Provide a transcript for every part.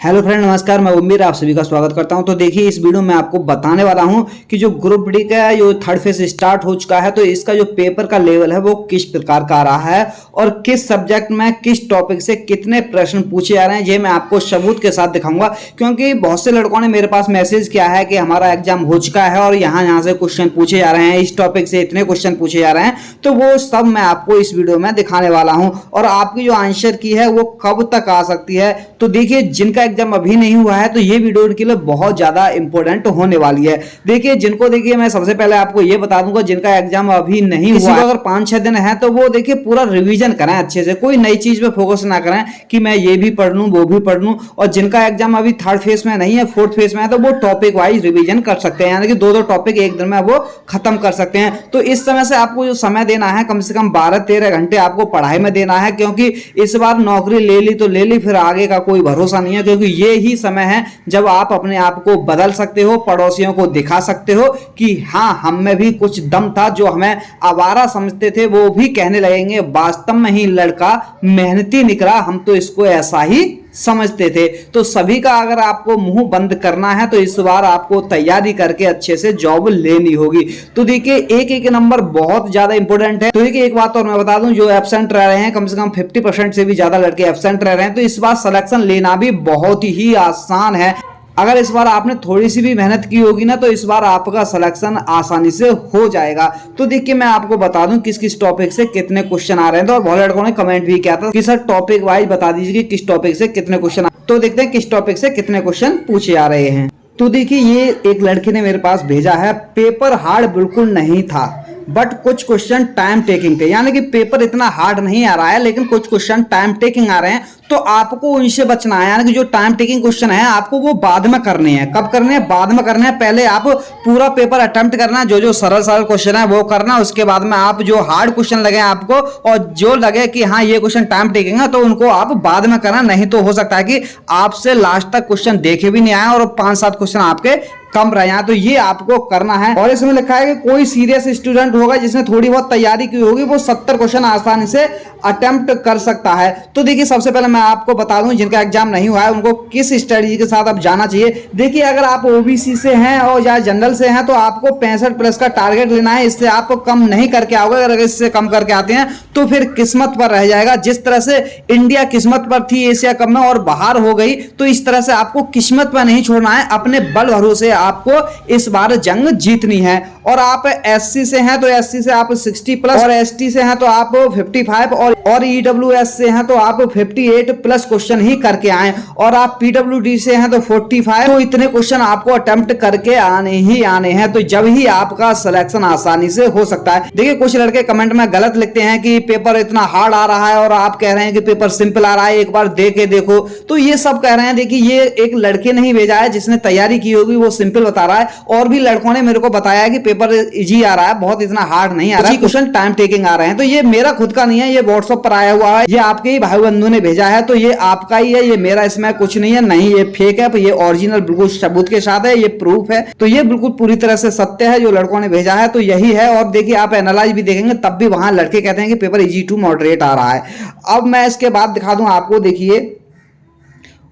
Hello friend, नमस्कार। मैं उम्मीद आप सभी का स्वागत करता हूं। तो देखिए, इस वीडियो में आपको बताने वाला हूं कि जो ग्रुप डी का जो थर्ड फेज स्टार्ट हो चुका है, तो इसका जो पेपर का लेवल है वो किस प्रकार का आ रहा है और किस सब्जेक्ट में किस टॉपिक से कितने प्रश्न पूछे जा रहे हैं, ये मैं आपको सबूत के साथ दिखाऊंगा। क्योंकि बहुत से लड़कों ने मेरे पास मैसेज किया है कि हमारा एग्जाम हो चुका है और यहाँ से क्वेश्चन पूछे जा रहे हैं, इस टॉपिक से इतने क्वेश्चन पूछे जा रहे हैं। तो वो सब मैं आपको इस वीडियो में दिखाने वाला हूँ और आपकी जो आंसर की है वो कब तक आ सकती है। तो देखिए, जिनका एग्जाम अभी नहीं हुआ है तो ये वीडियो उनके लिए बहुत ज्यादा इंपॉर्टेंट होने वाली है। देखिए, देखिए मैं सबसे पहले आपको ये बता दूंगा, जिनका एग्जाम अभी नहीं हुआ, अगर 5-6 दिन है तो वो देखिए पूरा रिवीजन करें अच्छे से, कोई नई चीज पे फोकस ना करें कि मैं ये भी पढ़ लूं वो भी पढ़ लूं। और जिनका एग्जाम अभी थर्ड फेज में नहीं है, फोर्थ फेज में है, तो वो टॉपिक वाइज रिवीजन कर सकते हैं, यानी कि 2-2 टॉपिक एक दिन में वो खत्म कर सकते हैं। तो इस समय से आपको जो समय देना है, कम से कम 12-13 घंटे आपको पढ़ाई में देना है, क्योंकि इस बार नौकरी ले ली तो ले ली, फिर आगे का कोई भरोसा नहीं है। क्योंकि ये ही समय है जब आप अपने आप को बदल सकते हो, पड़ोसियों को दिखा सकते हो कि हाँ, हम में भी कुछ दम था। जो हमें आवारा समझते थे वो भी कहने लगेंगे वास्तव में ही लड़का मेहनती निकला, हम तो इसको ऐसा ही समझते थे। तो सभी का अगर आपको मुंह बंद करना है तो इस बार आपको तैयारी करके अच्छे से जॉब लेनी होगी। तो देखिए, एक नंबर बहुत ज्यादा इंपॉर्टेंट है। तो देखिए, एक बात और मैं बता दूं, जो एब्सेंट रह रहे हैं, कम से कम 50% से भी ज्यादा लड़के एब्सेंट रह रहे हैं, तो इस बार सिलेक्शन लेना भी बहुत ही आसान है। अगर इस बार आपने थोड़ी सी भी मेहनत की होगी ना, तो इस बार आपका सिलेक्शन आसानी से हो जाएगा। तो देखिए, मैं आपको बता दूं किस किस टॉपिक से कितने क्वेश्चन आ रहे हैं। तो बहुत लड़कों ने कमेंट भी किया था कि सर टॉपिक वाइज बता दीजिए कि किस टॉपिक से कितने क्वेश्चन। तो देखते हैं किस टॉपिक से कितने क्वेश्चन पूछे आ रहे हैं। तो देखिए, ये एक लड़के ने मेरे पास भेजा है, पेपर हार्ड बिल्कुल नहीं था बट कुछ क्वेश्चन टाइम टेकिंग थे, यानी कि पेपर इतना हार्ड नहीं आ रहा है लेकिन कुछ क्वेश्चन टाइम टेकिंग आ रहे हैं। तो आपको उनसे बचना है, यानी कि जो टाइम टेकिंग क्वेश्चन है आपको वो बाद में करने हैं। कब करने हैं? बाद में करने हैं। पहले आप पूरा पेपर अटेम्प्ट करना, जो सरल सरल क्वेश्चन है वो करना। उसके बाद में आप जो हार्ड क्वेश्चन लगे आपको और जो लगे कि हाँ ये क्वेश्चन टाइम टेकिंग है, तो उनको आप बाद में करना। नहीं तो हो सकता है कि आपसे लास्ट तक क्वेश्चन देखे भी नहीं आए और 5-7 क्वेश्चन आपके कम रहे हैं। तो ये आपको करना है। और इसमें लिखा है कि कोई सीरियस स्टूडेंट होगा जिसने थोड़ी बहुत तैयारी की होगी, वो 70 क्वेश्चन आसानी से अटेम्प्ट कर सकता है। तो देखिए, सबसे पहले मैं आपको बता दूं, जिनका एग्जाम नहीं हुआ है उनको किस स्ट्रेटजी के साथ अब जाना चाहिए। देखिए, अगर आप ओबीसी से हैं और या जनरल से हैं तो आपको 65 प्लस का टारगेट लेना है। इससे आप कम नहीं करके आओगे। अगर इससे कम करके आते हैं तो फिर किस्मत पर रह जाएगा। जिस तरह से इंडिया किस्मत पर थी एशिया कप में और बाहर हो गई, तो इस तरह से आपको किस्मत पर नहीं छोड़ना है। अपने बल भरोसे आपको इस बार जंग जीतनी है। और आप एससी से हैं तो एससी से आप 60 प्लस, और एसटी से हैं तो आप 55, और ईडब्ल्यूएस से हैं तो आप 58 प्लस क्वेश्चन ही करके आए, और आप पीडब्ल्यूडी से हैं तो 45। तो इतने क्वेश्चन आपको अटेम्प्ट करके आने ही आने हैं, तो जब ही आपका सिलेक्शन आसानी से हो सकता है। देखिए, कुछ लड़के कमेंट में गलत लिखते हैं कि पेपर इतना हार्ड आ रहा है और आप कह रहे हैं कि पेपर सिंपल आ रहा है, एक बार दे के देखो। तो ये सब कह रहे हैं। देखिए, ये एक लड़के ने ही भेजा है जिसने तैयारी की होगी, वो सिंपल बता रहा है। और भी लड़कों ने मेरे को बताया कि पेपर इजी आ रहा है, बहुत इतना हार्ड नहीं आ रहा है, क्वेश्चन टाइम टेकिंग आ रहे हैं। तो ये मेरा खुद का नहीं है, ये व्हाट्सएप पर आया हुआ है, ये आपके ही भाई बंधु ने भेजा है, तो ये आपका ही है, ये मेरा इसमें कुछ नहीं है। नहीं, ये फेक है, ये ओरिजिनल बिल्कुल सबूत के साथ है, ये प्रूफ है। तो ये बिल्कुल पूरी तरह से सत्य है, जो लड़कों ने भेजा है तो यही है। और देखिए, आप एनालाइज भी देखेंगे तब भी वहां लड़के कहते हैं कि पेपर इजी टू मॉडरेट आ रहा है। अब मैं इसके बाद दिखा दूं आपको। देखिए,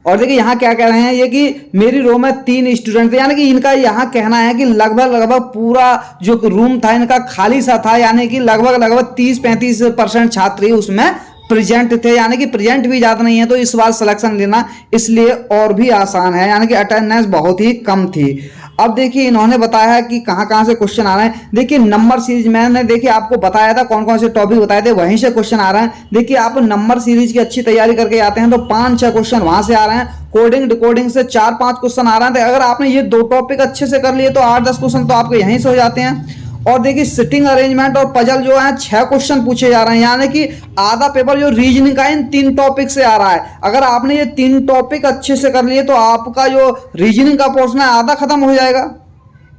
और देखिए यहाँ क्या कह रहे हैं ये कि मेरी रो में 3 स्टूडेंट थे, यानी कि इनका यहाँ कहना है कि लगभग पूरा जो रूम था इनका खाली सा था, यानी कि लगभग 30-35% छात्र ही उसमें प्रेजेंट थे, यानी कि प्रेजेंट भी ज्यादा नहीं है। तो इस बार सिलेक्शन लेना इसलिए और भी आसान है, यानी कि अटेंडेंस बहुत ही कम थी। अब देखिए, इन्होंने बताया कि कहां से क्वेश्चन आ रहे हैं। देखिए, नंबर सीरीज मैंने देखिए आपको बताया था, कौन कौन से टॉपिक बताए थे, वहीं से क्वेश्चन आ रहे हैं। देखिए, आप नंबर सीरीज की अच्छी तैयारी करके आते हैं तो 5-6 क्वेश्चन वहां से आ रहे हैं। कोडिंग डिकोडिंग से 4-5 क्वेश्चन आ रहे हैं। तो अगर आपने ये 2 टॉपिक अच्छे से कर लिए तो 8-10 क्वेश्चन तो आपके यहीं से हो जाते हैं। और देखिए, सिटिंग अरेंजमेंट और पजल जो है 6 क्वेश्चन पूछे जा रहे हैं, यानी कि आधा पेपर जो रीजनिंग का इन 3 टॉपिक से आ रहा है। अगर आपने ये 3 टॉपिक अच्छे से कर लिए तो आपका जो रीजनिंग का पोर्शन है आधा खत्म हो जाएगा।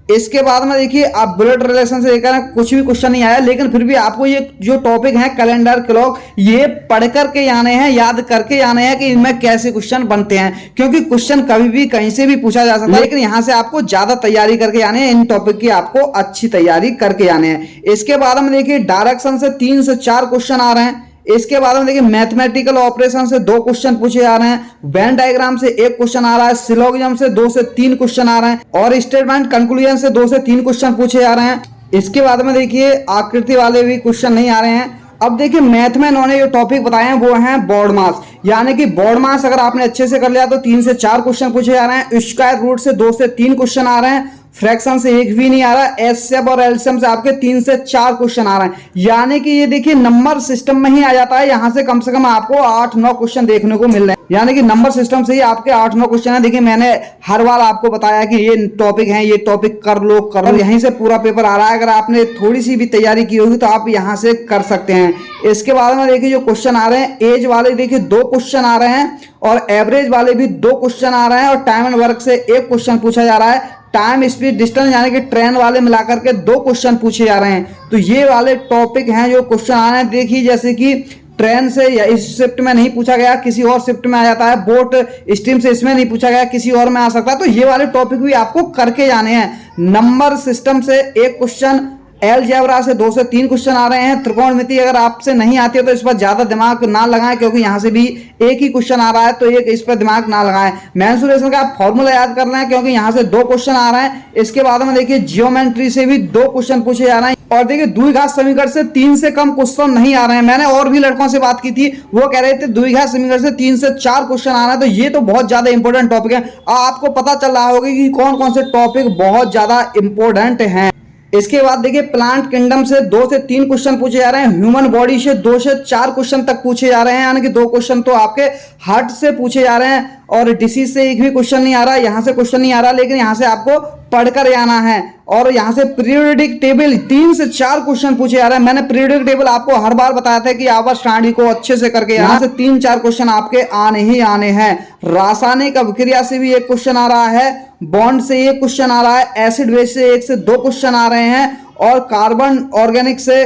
इसके बाद में देखिए, आप ब्लड रिलेशन से लेकर कुछ भी क्वेश्चन नहीं आया, लेकिन फिर भी आपको ये जो टॉपिक है कैलेंडर क्लॉक, ये पढ़ करके आने हैं, याद करके आने हैं कि इनमें कैसे क्वेश्चन बनते हैं। क्योंकि क्वेश्चन कभी भी कहीं से भी पूछा जा सकता है, लेकिन यहां से आपको ज्यादा तैयारी करके आने हैं। इन टॉपिक की आपको अच्छी तैयारी करके आने हैं। इसके बाद में देखिए, डायरेक्शन से 3 से 4 क्वेश्चन आ रहे हैं। इसके बाद में देखिए मैथमेटिकल ऑपरेशन से 2 क्वेश्चन पूछे जा रहे हैं, वेन डायग्राम से 1 क्वेश्चन आ रहा है, सिलोगिज्म से 2 से 3 क्वेश्चन आ रहे हैं और स्टेटमेंट कंक्लूजन से 2 से 3 क्वेश्चन पूछे जा रहे हैं। इसके बाद में देखिए आकृति वाले भी क्वेश्चन नहीं आ रहे हैं। अब देखिए मैथ में इन्होंने जो टॉपिक बताए हैं वो हैं बोर्ड मास, यानी कि बोर्ड मास अगर आपने अच्छे से कर लिया तो 3 से 4 क्वेश्चन पूछे जा रहे हैं, स्क्वायर रूट से 2 से 3 क्वेश्चन आ रहे हैं, फ्रैक्शन से 1 भी नहीं आ रहा, एचसीएफ और एलसीएम से आपके 3 से 4 क्वेश्चन आ रहे हैं, यानी कि ये देखिए नंबर सिस्टम में ही आ जाता है। यहां से कम आपको 8-9 क्वेश्चन देखने को मिल रहे हैं, यानी कि नंबर सिस्टम से ही आपके 8-9 क्वेश्चन है। देखिए मैंने हर बार आपको बताया कि ये टॉपिक है, ये टॉपिक कर लो, यहीं से पूरा पेपर आ रहा है। अगर आपने थोड़ी सी भी तैयारी की होगी तो आप यहां से कर सकते हैं। इसके बाद में देखिए जो क्वेश्चन आ रहे हैं, एज वाले देखिए 2 क्वेश्चन आ रहे हैं और एवरेज वाले भी 2 क्वेश्चन आ रहे हैं और टाइम एंड वर्क से 1 क्वेश्चन पूछा जा रहा है। टाइम स्पीड डिस्टेंस यानी कि ट्रेन वाले मिलाकर के 2 क्वेश्चन पूछे जा रहे हैं। तो ये वाले टॉपिक हैं जो क्वेश्चन आ रहे हैं। देखिए जैसे कि ट्रेन से या इस शिफ्ट में नहीं पूछा गया, किसी और शिफ्ट में आ जाता है, बोट स्ट्रीम से इसमें नहीं पूछा गया, किसी और में आ सकता है। तो ये वाले टॉपिक भी आपको करके जाने हैं। नंबर सिस्टम से 1 क्वेश्चन, अलजेब्रा से 2 से 3 क्वेश्चन आ रहे हैं। त्रिकोणमिति अगर आपसे नहीं आती है तो इस पर ज्यादा दिमाग ना लगाएं, क्योंकि यहां से भी एक ही क्वेश्चन आ रहा है, तो एक इस पर दिमाग ना लगाएं। मेंसुरेशन का आप फॉर्मूला याद कर लें, क्योंकि यहां से 2 क्वेश्चन आ रहे हैं। इसके बाद में देखिए जियोमेट्री से भी 2 क्वेश्चन पूछे जा रहे हैं और देखिए द्विघात समीकरण से 3 से कम क्वेश्चन नहीं आ रहे हैं। मैंने और भी लड़कों से बात की थी, वो कह रहे थे द्विघात समीकरण से 3 से 4 क्वेश्चन आ रहे हैं। तो ये तो बहुत ज्यादा इंपॉर्टेंट टॉपिक है। आपको पता चल रहा होगा कि कौन कौन से टॉपिक बहुत ज्यादा इंपॉर्टेंट हैं। इसके बाद देखिए प्लांट किंगडम से 2 से 3 क्वेश्चन पूछे जा रहे हैं, ह्यूमन बॉडी से 2 से 4 क्वेश्चन तक पूछे जा रहे हैं, यानी कि 2 क्वेश्चन तो आपके हार्ट से पूछे जा रहे हैं और डिसीज से 1 भी क्वेश्चन नहीं आ रहा, यहां से क्वेश्चन नहीं आ रहा, लेकिन यहां से आपको पढ़कर आना है। और यहां से पीरियोडिक टेबल 3 से 4 क्वेश्चन पूछे जा रहे हैं। मैंने पीरियोडिक टेबल आपको हर बार बताया था कि आवर्त सारणी को अच्छे से करके यहां से 3-4 क्वेश्चन आपके आने ही आने हैं। रासायनिक अभिक्रिया से भी 1 क्वेश्चन आ रहा है, बॉन्ड से 1 क्वेश्चन आ रहा है, एसिड बेस से 1 से 2 क्वेश्चन आ रहे हैं और कार्बन ऑर्गेनिक से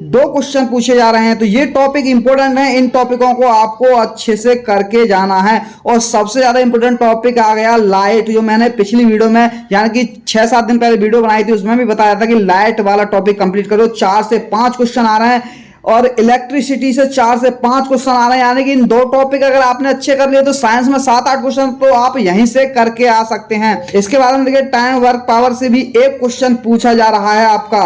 2 क्वेश्चन पूछे जा रहे हैं। तो ये टॉपिक इंपॉर्टेंट है, इन टॉपिकों को आपको अच्छे से करके जाना है। और सबसे ज्यादा इंपॉर्टेंट टॉपिक आ गया लाइट, जो मैंने पिछली वीडियो में यानी कि 6-7 दिन पहले वीडियो बनाई थी, उसमें भी बताया था कि लाइट वाला टॉपिक कंप्लीट करो। 4 से 5 क्वेश्चन आ रहे हैं और इलेक्ट्रिसिटी से 4 से 5 क्वेश्चन आ रहे हैं, यानी कि इन 2 टॉपिक अगर आपने अच्छे कर लिए तो साइंस में 7-8 क्वेश्चन तो आप यहीं से करके आ सकते हैं। इसके बाद में देखिए टाइम वर्क पावर से भी 1 क्वेश्चन पूछा जा रहा है आपका।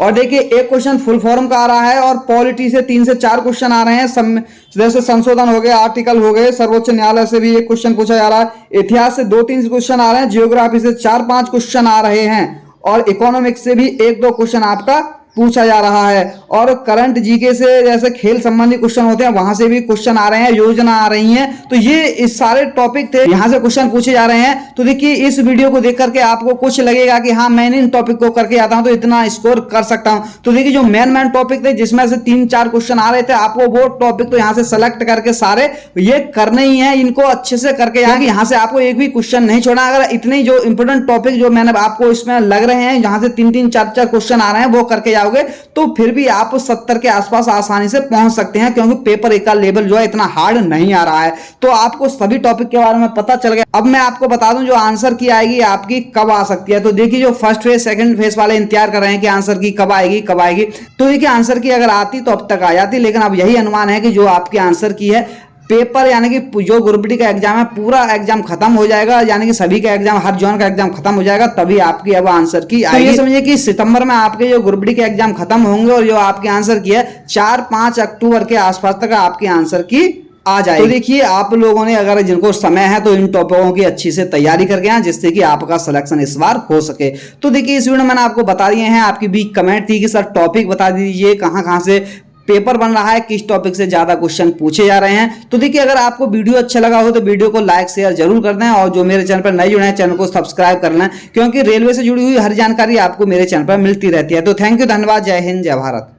और देखिए 1 क्वेश्चन फुल फॉर्म का आ रहा है और पॉलिटी से 3 से 4 क्वेश्चन आ रहे हैं। जैसे संशोधन हो गए, आर्टिकल हो गए, सर्वोच्च न्यायालय से भी 1 क्वेश्चन पूछा जा रहा है। इतिहास से 2-3 क्वेश्चन आ रहे हैं, जियोग्राफी से 4-5 क्वेश्चन आ रहे हैं और इकोनॉमिक्स से भी 1-2 क्वेश्चन आपका पूछा जा रहा है। और करंट जीके से जैसे खेल संबंधी क्वेश्चन होते हैं वहां से भी क्वेश्चन आ रहे हैं, योजना आ रही हैं। तो ये इस सारे टॉपिक थे, यहां से क्वेश्चन पूछे जा रहे हैं। तो देखिए इस वीडियो को देख करके आपको कुछ लगेगा कि हाँ मैंने इन टॉपिक को करके आता हूं तो इतना स्कोर कर सकता हूं। तो देखिए जो मेन टॉपिक थे जिसमें से 3-4 क्वेश्चन आ रहे थे, आपको वो टॉपिक तो यहाँ से सेलेक्ट करके सारे ये करने ही है, इनको अच्छे से करके यहाँ से आपको एक भी क्वेश्चन नहीं छोड़ना। अगर इतने जो इंपोर्टेंट टॉपिक जो मैंने आपको इसमें लग रहे हैं, जहां से 3-3, 4-4 क्वेश्चन आ रहे हैं, वो करके जाओगे तो फिर भी आप 70 के आसपास आसानी से पहुंच सकते हैं, क्योंकि पेपर 1 का लेवल जो है इतना हार्ड नहीं आ रहा है। तो आपको सभी टॉपिक के बारे में पता चल गया। अब मैं आपको बता दूं जो आंसर की आएगी आपकी कब आ सकती है। तो देखिए जो फर्स्ट फेज सेकंड फेज वाले इंतजार कर रहे हैं कि आंसर की कब आएगी कब आएगी, तो देखिए आंसर की अगर आती तो अब तक आ जाती, लेकिन अब यही अनुमान है कि जो आपकी आंसर की है पेपर यानी कि जो ग्रुप डी का एग्जाम है पूरा एग्जाम खत्म हो जाएगा, यानी कि सभी का एग्जाम हर जोन का एग्जाम खत्म हो जाएगा, तभी आपकी अब आंसर की आएगी। तो ये समझिए कि सितंबर में आपके जो ग्रुप डी के एग्जाम खत्म होंगे और जो आपकी आंसर की है 4-5 अक्टूबर के आसपास तक आपकी आंसर की आ जाएगी। तो देखिए आप लोगों ने अगर जिनको समय है तो इन टॉपिकों की अच्छी से तैयारी करके आए, जिससे कि आपका सिलेक्शन इस बार हो सके। तो देखिए इस वीडियो में मैंने आपको बता दिए हैं, आपकी भी कमेंट थी कि सर टॉपिक बता दीजिए कहां से पेपर बन रहा है, किस टॉपिक से ज्यादा क्वेश्चन पूछे जा रहे हैं। तो देखिए अगर आपको वीडियो अच्छा लगा हो तो वीडियो को लाइक शेयर जरूर कर दें और जो मेरे चैनल पर नए जुड़े हैं चैनल को सब्सक्राइब कर लें, क्योंकि रेलवे से जुड़ी हुई हर जानकारी आपको मेरे चैनल पर मिलती रहती है। तो थैंक यू, धन्यवाद, जय हिंद, जय भारत।